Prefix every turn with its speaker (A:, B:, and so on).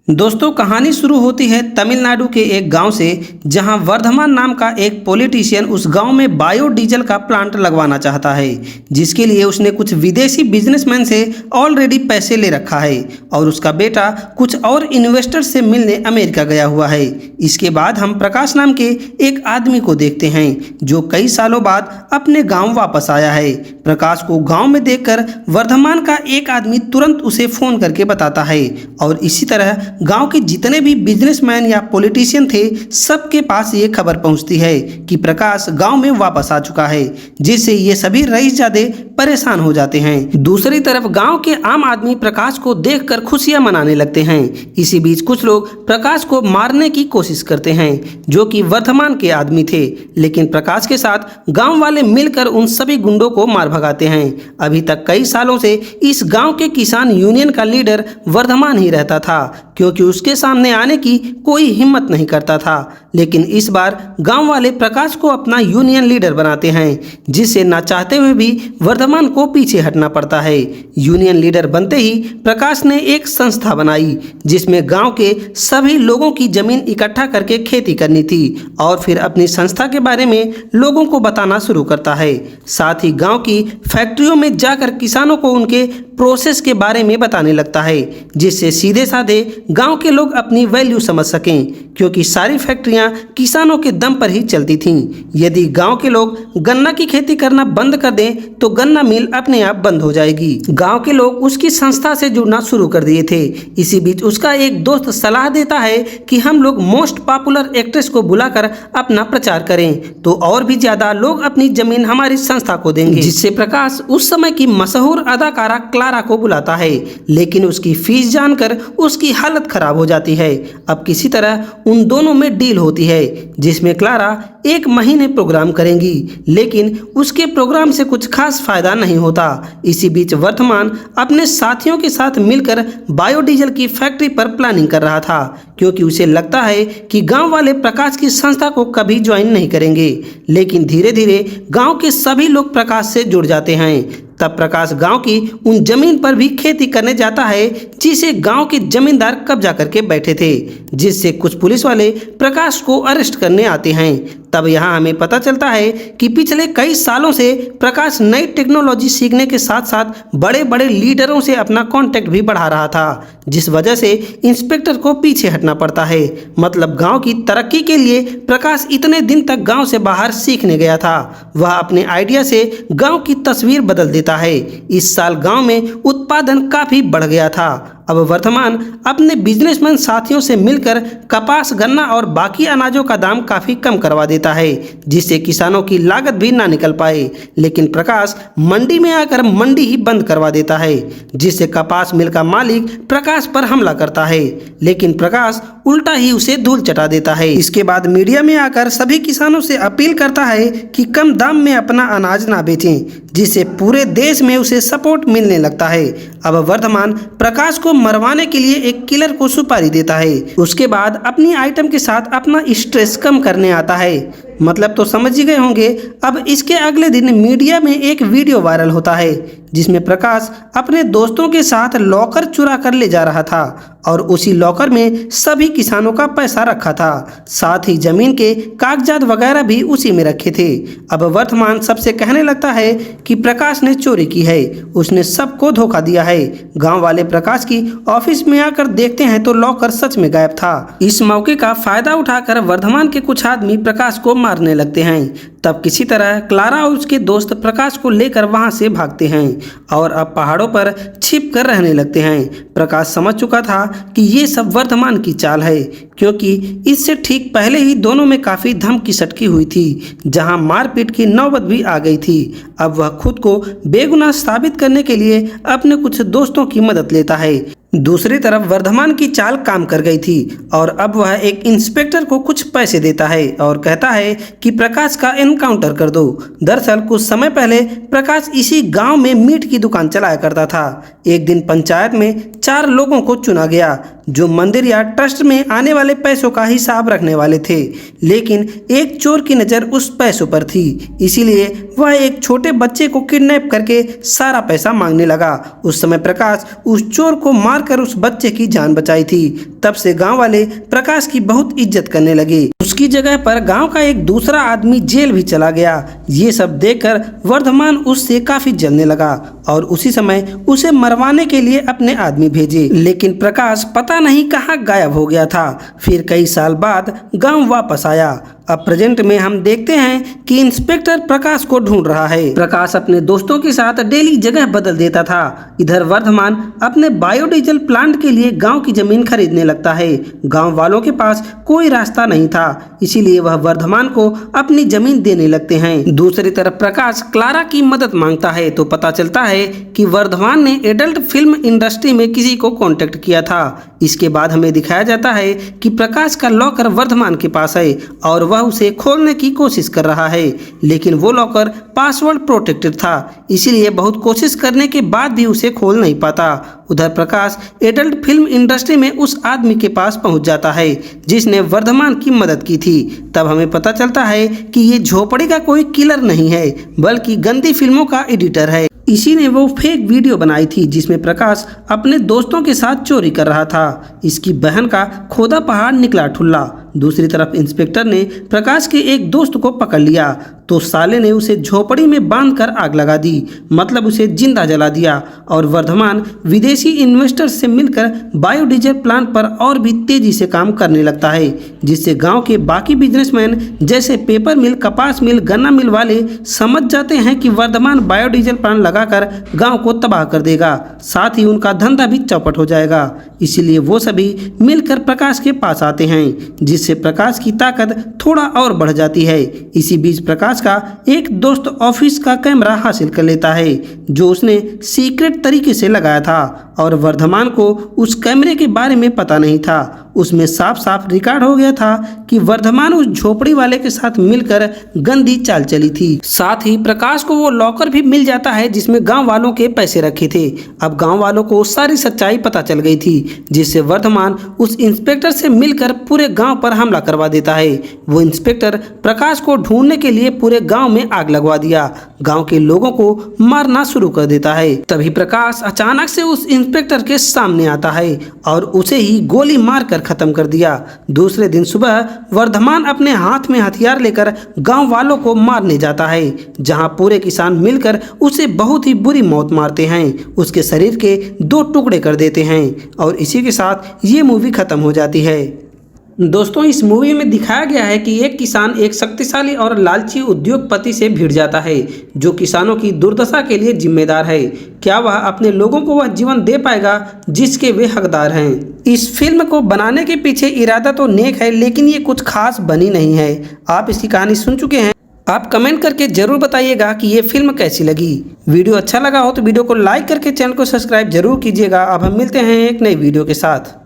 A: दोस्तों, कहानी शुरू होती है तमिलनाडु के एक गांव से, जहां वर्धमान नाम का एक पॉलिटिशियन उस गांव में बायोडीजल का प्लांट लगवाना चाहता है, जिसके लिए उसने कुछ विदेशी बिजनेसमैन से ऑलरेडी पैसे ले रखा है और उसका बेटा कुछ और इन्वेस्टर से मिलने अमेरिका गया हुआ है। इसके बाद हम प्रकाश नाम के एक आदमी को देखते हैं जो कई सालों बाद अपने गाँव वापस आया है। प्रकाश को गाँव में देखकर वर्धमान का एक आदमी तुरंत उसे फ़ोन करके बताता है और इसी तरह गांव के जितने भी बिजनेसमैन या पॉलिटिशियन थे, सबके पास ये खबर पहुंचती है कि प्रकाश गांव में वापस आ चुका है, जिससे ये सभी रईसजादे परेशान हो जाते हैं। दूसरी तरफ गांव के आम आदमी प्रकाश को देखकर खुशियां मनाने लगते हैं। इसी बीच कुछ लोग प्रकाश को मारने की कोशिश करते हैं, जो कि वर्धमान के आदमी थे, लेकिन प्रकाश के साथ गाँव वाले मिलकर उन सभी गुंडों को मार भगाते हैं। अभी तक कई सालों से इस गाँव के किसान यूनियन का लीडर वर्धमान ही रहता था, क्योंकि उसके सामने आने की कोई हिम्मत नहीं करता था। लेकिन इस बार गांव वाले प्रकाश को अपना यूनियन लीडर बनाते हैं, जिससे ना चाहते हुए भी वर्धमान को पीछे हटना पड़ता है। यूनियन लीडर बनते ही प्रकाश ने एक संस्था बनाई, जिसमें गांव के सभी लोगों की जमीन इकट्ठा करके खेती करनी थी और फिर अपनी संस्था के बारे में लोगों को बताना शुरू करता है। साथ ही गाँव की फैक्ट्रियों में जाकर किसानों को उनके प्रोसेस के बारे में बताने लगता है, जिससे सीधे साधे गांव के लोग अपनी वैल्यू समझ सकें, क्योंकि सारी फैक्ट्रियां किसानों के दम पर ही चलती थीं। यदि गांव के लोग गन्ना की खेती करना बंद कर दें तो गन्ना मिल अपने आप बंद हो जाएगी। गांव के लोग उसकी संस्था से जुड़ना शुरू कर दिए थे। इसी बीच उसका एक दोस्त सलाह देता है कि हम लोग मोस्ट पॉपुलर एक्ट्रेस को बुलाकर अपना प्रचार करें तो और भी ज्यादा लोग अपनी जमीन हमारी संस्था को देंगे, जिससे प्रकाश उस समय की मशहूर अदाकारा क्लारा को बुलाता है, लेकिन उसकी फीस जानकर उसकी हालत खराब हो जाती है। अब किसी तरह उन दोनों में डील होती है, जिसमें क्लारा 1 महीने प्रोग्राम करेंगी, लेकिन उसके प्रोग्राम से कुछ खास फायदा नहीं होता। इसी बीच वर्धमान अपने साथियों के साथ मिलकर बायोडीजल की फैक्ट्री पर प्लानिंग कर रहा था, क्योंकि उसे लगता है कि गांव वाले प्रकाश की संस्था को कभी ज्वाइन नहीं करेंगे। लेकिन धीरे धीरे गांव के सभी लोग प्रकाश से जुड़ जाते हैं। तब प्रकाश गांव की उन जमीन पर भी खेती करने जाता है, जिसे गांव के जमींदार कब्जा करके बैठे थे, जिससे कुछ पुलिस वाले प्रकाश को अरेस्ट करने आते हैं। तब यहाँ हमें पता चलता है कि पिछले कई सालों से प्रकाश नई टेक्नोलॉजी सीखने के साथ साथ बड़े बड़े लीडरों से अपना कांटेक्ट भी बढ़ा रहा था, जिस वजह से इंस्पेक्टर को पीछे हटना पड़ता है। मतलब गांव की तरक्की के लिए प्रकाश इतने दिन तक गांव से बाहर सीखने गया था। वह अपने आइडिया से गांव की तस्वीर बदल देता है। इस साल गांव में उत्पादन काफी बढ़ गया था। अब वर्धमान अपने बिजनेसमैन साथियों से मिलकर कपास, गन्ना और बाकी अनाजों का दाम काफ़ी कम करवा देता है, जिससे किसानों की लागत भी ना निकल पाए। लेकिन प्रकाश मंडी में आकर मंडी ही बंद करवा देता है, जिससे कपास मिल का मालिक प्रकाश पर हमला करता है, लेकिन प्रकाश उल्टा ही उसे धूल चटा देता है। इसके बाद मीडिया में आकर सभी किसानों से अपील करता है कि कम दाम में अपना अनाज ना बेचें, जिससे पूरे देश में उसे सपोर्ट मिलने लगता है। अब वर्धमान प्रकाश को मरवाने के लिए एक किलर को सुपारी देता है। उसके बाद अपनी आइटम के साथ अपना स्ट्रेस कम करने आता है। मतलब तो समझ ही गए होंगे। अब इसके अगले दिन मीडिया में एक वीडियो वायरल होता है, जिसमें प्रकाश अपने दोस्तों के साथ लॉकर चुरा कर ले जा रहा था और उसी लॉकर में सभी किसानों का पैसा रखा था, साथ ही जमीन के कागजात वगैरह भी उसी में रखे थे। अब वर्धमान सबसे कहने लगता है कि प्रकाश ने चोरी की है, उसने सबको धोखा दिया है। गांव वाले प्रकाश की ऑफिस में आकर देखते हैं तो लॉकर सच में गायब था। इस मौके का फायदा उठाकर वर्धमान के कुछ आदमी प्रकाश को मारने लगते हैं। तब किसी तरह क्लारा और उसके दोस्त प्रकाश को लेकर वहां से भागते हैं और अब पहाड़ों पर छिप कर रहने लगते हैं। प्रकाश समझ चुका था कि ये सब वर्धमान की चाल है, क्योंकि इससे ठीक पहले ही दोनों में काफ़ी धमकी सटकी हुई थी, जहां मारपीट की नौबत भी आ गई थी। अब वह खुद को बेगुनाह साबित करने के लिए अपने कुछ दोस्तों की मदद लेता है। दूसरी तरफ वर्धमान की चाल काम कर गई थी और अब वह एक इंस्पेक्टर को कुछ पैसे देता है और कहता है कि प्रकाश का एनकाउंटर कर दो। दरअसल कुछ समय पहले प्रकाश इसी गांव में मीट की दुकान चलाया करता था। एक दिन पंचायत में 4 लोगों को चुना गया जो मंदिर या ट्रस्ट में आने वाले पैसों का हिसाब रखने वाले थे, लेकिन एक चोर की नज़र उस पैसों पर थी, इसीलिए वह एक छोटे बच्चे को किडनैप करके सारा पैसा मांगने लगा। उस समय प्रकाश उस चोर को मारकर उस बच्चे की जान बचाई थी। तब से गांव वाले प्रकाश की बहुत इज्जत करने लगे। उसकी जगह पर गांव का एक दूसरा आदमी जेल भी चला गया। ये सब देखकर वर्धमान उससे काफी जलने लगा और उसी समय उसे मरवाने के लिए अपने आदमी भेजे, लेकिन प्रकाश पता नहीं कहाँ गायब हो गया था। फिर कई साल बाद गांव वापस आया। अब प्रेजेंट में हम देखते हैं कि इंस्पेक्टर प्रकाश को ढूंढ रहा है। प्रकाश अपने दोस्तों के साथ डेली जगह बदल देता था। इधर वर्धमान अपने बायोडीजल प्लांट के लिए गांव की जमीन खरीदने लगता है। गांव वालों के पास कोई रास्ता नहीं था, इसीलिए वह वर्धमान को अपनी जमीन देने लगते हैं। दूसरी तरफ प्रकाश क्लारा की मदद मांगता है तो पता चलता है कि वर्धमान ने एडल्ट फिल्म इंडस्ट्री में किसी को कॉन्टेक्ट किया था। इसके बाद हमें दिखाया जाता है कि प्रकाश का लॉकर वर्धमान के पास है और वह उसे खोलने की कोशिश कर रहा है, लेकिन वो लॉकर पासवर्ड प्रोटेक्टेड था, इसीलिए बहुत कोशिश करने के बाद भी उसे खोल नहीं पाता। उधर प्रकाश एडल्ट फिल्म इंडस्ट्री में उस आदमी के पास पहुंच जाता है जिसने वर्धमान की मदद की थी। तब हमें पता चलता है कि ये झोपड़ी का कोई किलर नहीं है, बल्कि गंदी फिल्मों का एडिटर है। इसी ने वो फेक वीडियो बनाई थी जिसमें प्रकाश अपने दोस्तों के साथ चोरी कर रहा था। इसकी बहन का खोदा पहाड़ निकला ठुल्ला। दूसरी तरफ इंस्पेक्टर ने प्रकाश के एक दोस्त को पकड़ लिया तो साले ने उसे झोपड़ी में बांधकर आग लगा दी, मतलब उसे जिंदा जला दिया। और वर्धमान विदेशी इन्वेस्टर से मिलकर बायोडीजल प्लांट पर और भी तेजी से काम करने लगता है, जिससे गांव के बाकी बिजनेसमैन जैसे पेपर मिल, कपास मिल, गन्ना मिल वाले समझ जाते हैं कि वर्धमान बायोडीजल प्लांट लगाकर गांव को तबाह कर देगा, साथ ही उनका धंधा भी चौपट हो जाएगा। इसीलिए वो सभी मिलकर प्रकाश के पास आते हैं, जिससे प्रकाश की ताकत थोड़ा और बढ़ जाती है। इसी बीच प्रकाश का एक दोस्त ऑफिस का कैमरा हासिल कर लेता है जो उसने सीक्रेट तरीके से लगाया था और वर्धमान को उस कैमरे के बारे में पता नहीं था। उसमें साफ साफ रिकॉर्ड हो गया था कि वर्धमान उस झोपड़ी वाले के साथ मिलकर गंदी चाल चली थी। साथ ही प्रकाश को वो लॉकर भी मिल जाता है जिसमें गांव वालों के पैसे रखे थे। अब गांव वालों को सारी सच्चाई पता चल गई थी, जिससे वर्धमान उस इंस्पेक्टर से मिलकर पूरे गांव पर हमला करवा देता है। वो इंस्पेक्टर प्रकाश को ढूंढने के लिए पूरे गांव में आग लगवा दिया, गांव के लोगों को मारना शुरू कर देता है। तभी प्रकाश अचानक से उस इंस्पेक्टर के सामने आता है और उसे ही गोली मारकर खत्म कर दिया। दूसरे दिन सुबह वर्धमान अपने हाथ में हथियार लेकर गांव वालों को मारने जाता है, जहां पूरे किसान मिलकर उसे बहुत ही बुरी मौत मारते हैं, उसके शरीर के 2 टुकड़े कर देते हैं और इसी के साथ ये मूवी खत्म हो जाती है। दोस्तों, इस मूवी में दिखाया गया है कि एक किसान एक शक्तिशाली और लालची उद्योगपति से भिड़ जाता है जो किसानों की दुर्दशा के लिए जिम्मेदार है। क्या वह अपने लोगों को वह जीवन दे पाएगा जिसके वे हकदार हैं? इस फिल्म को बनाने के पीछे इरादा तो नेक है, लेकिन ये कुछ खास बनी नहीं है। आप इसकी कहानी सुन चुके हैं। आप कमेंट करके जरूर बताइएगा कि ये फिल्म कैसी लगी। वीडियो अच्छा लगा हो तो वीडियो को लाइक करके चैनल को सब्सक्राइब जरूर कीजिएगा। अब हम मिलते हैं एक नई वीडियो के साथ।